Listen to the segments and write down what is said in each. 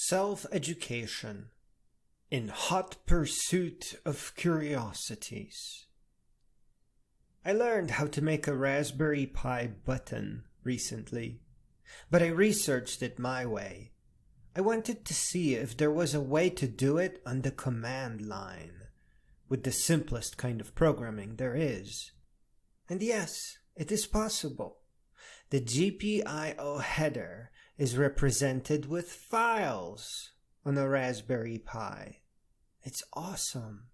Self-education in hot pursuit of curiosities. I learned how to make a Raspberry Pi button recently, but I researched it my way. I wanted to see if there was a way to do it on the command line, with the simplest kind of programming there is. And yes, it is possible. The GPIO header is represented with files on a Raspberry Pi. It's awesome.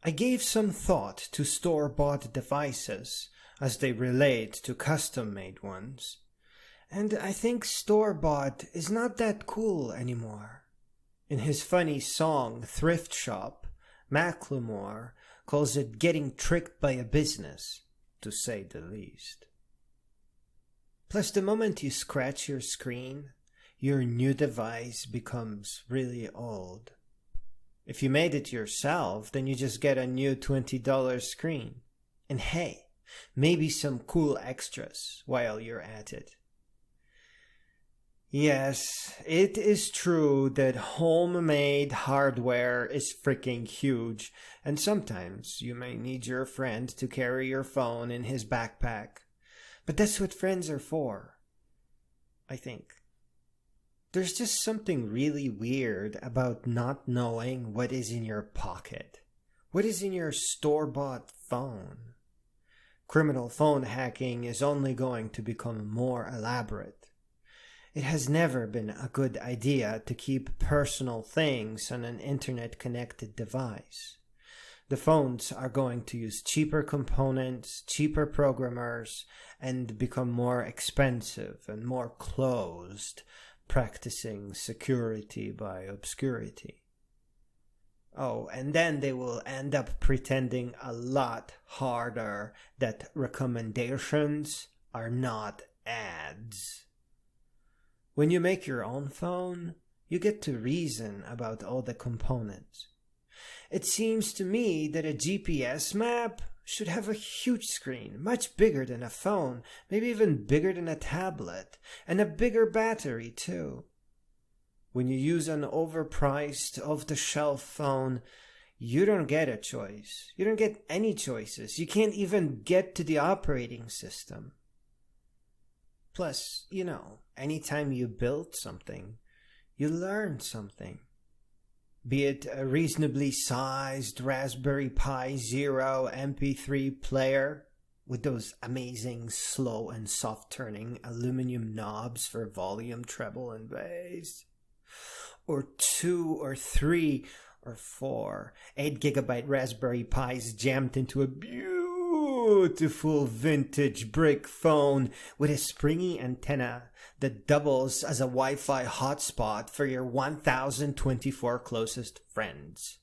I gave some thought to store-bought devices as they relate to custom-made ones, and I think store-bought is not that cool anymore. In his funny song Thrift Shop, Macklemore calls it getting tricked by a business, to say the least. Plus, the moment you scratch your screen, your new device becomes really old. If you made it yourself, then you just get a new $20 screen. And hey, maybe some cool extras while you're at it. Yes, it is true that homemade hardware is freaking huge, and sometimes you may need your friend to carry your phone in his backpack. But that's what friends are for, I think. There's just something really weird about not knowing what is in your pocket. What is in your store-bought phone? Criminal phone hacking is only going to become more elaborate. It has never been a good idea to keep personal things on an internet-connected device. The phones are going to use cheaper components, cheaper programmers, and become more expensive and more closed, practicing security by obscurity. Oh, and then they will end up pretending a lot harder that recommendations are not ads. When you make your own phone, you get to reason about all the components. It seems to me that a GPS map should have a huge screen, much bigger than a phone, maybe even bigger than a tablet, and a bigger battery too. When you use an overpriced, off-the-shelf phone, you don't get a choice. You don't get any choices. You can't even get to the operating system. Plus, anytime you build something, you learn something. Be it a reasonably sized Raspberry Pi Zero MP3 player with those amazing slow and soft turning aluminum knobs for volume, treble, and bass, or 2 or 3 or 4 8GB Raspberry Pis jammed into a beautiful vintage brick phone with a springy antenna that doubles as a Wi-Fi hotspot for your 1024 closest friends.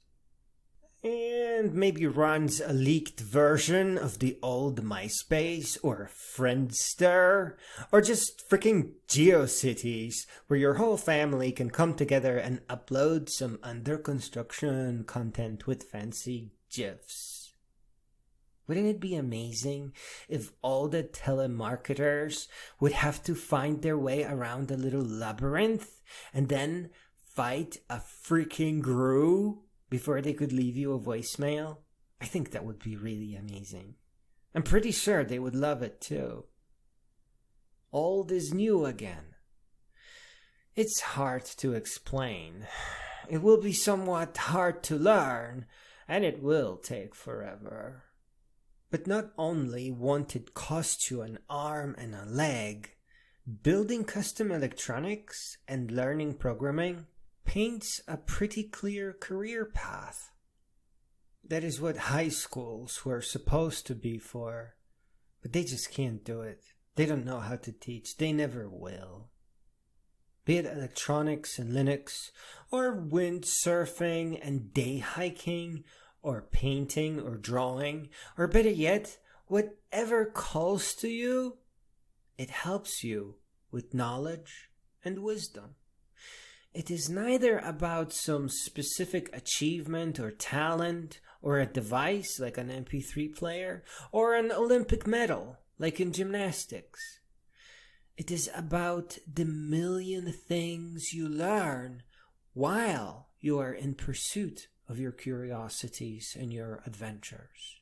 And maybe runs a leaked version of the old MySpace or Friendster, or just freaking GeoCities, where your whole family can come together and upload some under construction content with fancy GIFs. Wouldn't it be amazing if all the telemarketers would have to find their way around a little labyrinth and then fight a freaking grue before they could leave you a voicemail? I think that would be really amazing. I'm pretty sure they would love it too. Old is new again. It's hard to explain. It will be somewhat hard to learn, and it will take forever. But not only won't it cost you an arm and a leg, building custom electronics and learning programming paints a pretty clear career path. That is what high schools were supposed to be for, but they just can't do it. They don't know how to teach. They never will. Be it electronics and Linux, or windsurfing and day hiking, or painting or drawing, or better yet, whatever calls to you, it helps you with knowledge and wisdom. It is neither about some specific achievement or talent, or a device like an MP3 player, or an Olympic medal like in gymnastics. It is about the million things you learn while you are in pursuit of your curiosities and your adventures.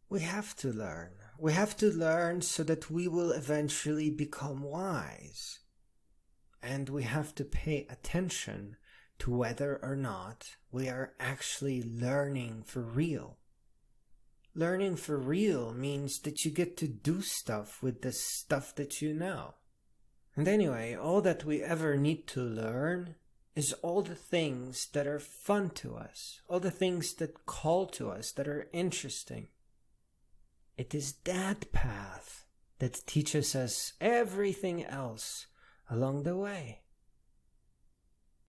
We have to learn. We have to learn so that we will eventually become wise. And we have to pay attention to whether or not we are actually learning for real. Learning for real means that you get to do stuff with the stuff that you know. And anyway, all that we ever need to learn is all the things that are fun to us, all the things that call to us, that are interesting. It is that path that teaches us everything else along the way.